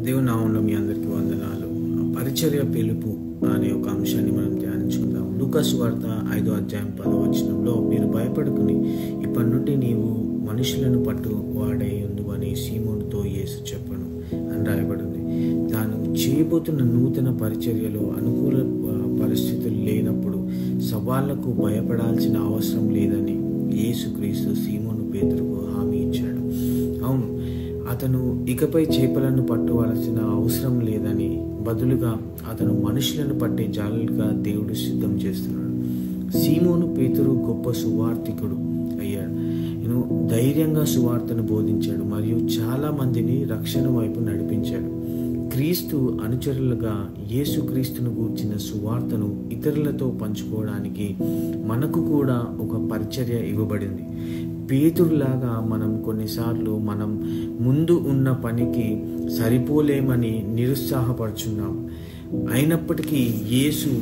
దేవుని నామములో మీ అందరికీ వందనాలు. పరిచర్య పిలుపు అనే ఒక అంశాన్ని మనం ధ్యానించుకుందాం. లూకా సువార్త 5వ అధ్యాయం 10వ వచనంలో, మీరు భయపడుకుని ఇప్పటి నుండి నీవు మనుషులను పట్టువాడై ఉండువని సీమోనుతో యేసు చెప్పను అని రాయబడింది. తాను చేయబోతున్న నూతన పరిచర్యలో అనుకూల పరిస్థితులు లేనప్పుడు సవాళ్లకు భయపడాల్సిన అవసరం లేదని యేసుక్రీస్తు సీమోను పేతురుకు హామీ ఇచ్చాడు. అవును, అతను ఇకపై చేపలను పట్టవలసిన అవసరం లేదని, బదులుగా అతను మనుషులను పట్టే జాలుగా దేవుడు సిద్ధం చేస్తున్నాడు. సీమోను పేతురు గొప్ప సువార్థికుడు అయ్యాడు. ధైర్యంగా సువార్తను బోధించాడు మరియు చాలా మందిని రక్షణ వైపు నడిపించాడు. క్రీస్తు అనుచరులుగా యేసుక్రీస్తును గూర్చిన సువార్తను ఇతరులతో పంచుకోవడానికి మనకు కూడా ఒక పరిచర్య ఇవ్వబడింది. పేతురులాగా మనం కొన్నిసార్లు మనం ముందు ఉన్న పనికి సరిపోలేమని నిరుత్సాహపడుచున్నాం. అయినప్పటికీ యేసు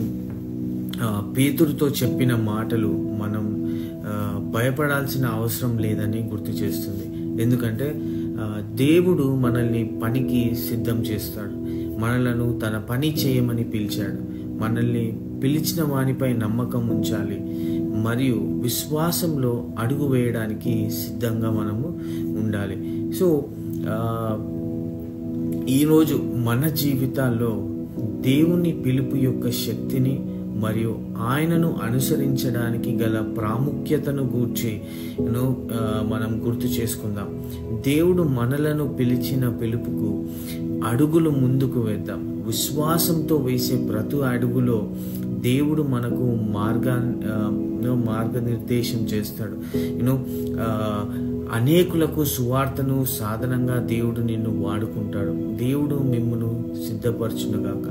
పేతురుతో చెప్పిన మాటలు మనం భయపడాల్సిన అవసరం లేదని గుర్తు చేస్తుంది. ఎందుకంటే దేవుడు మనల్ని పనికి సిద్ధం చేస్తాడు. మనలను తన పని చేయమని పిలిచాడు. మనల్ని పిలిచిన వానిపై నమ్మకం ఉంచాలి మరియు విశ్వాసంలో అడుగు వేయడానికి సిద్ధంగా మనము ఉండాలి. సో ఈరోజు మన జీవితాల్లో దేవుని పిలుపు యొక్క శక్తిని మరియు ఆయనను అనుసరించడానికి గల ప్రాముఖ్యతను గూర్చి మనం గుర్తు చేసుకుందాం. దేవుడు మనలను పిలిచిన పిలుపుకు అడుగులు ముందుకు వేద్దాం. విశ్వాసంతో వేసే ప్రతి అడుగులో దేవుడు మనకు మార్గనిర్దేశం చేస్తాడు. అనేకులకు సువార్తను సాధనంగా దేవుడు నిన్ను వాడుకుంటాడు. దేవుడు మిమ్మును సిద్ధపరచునుగాక.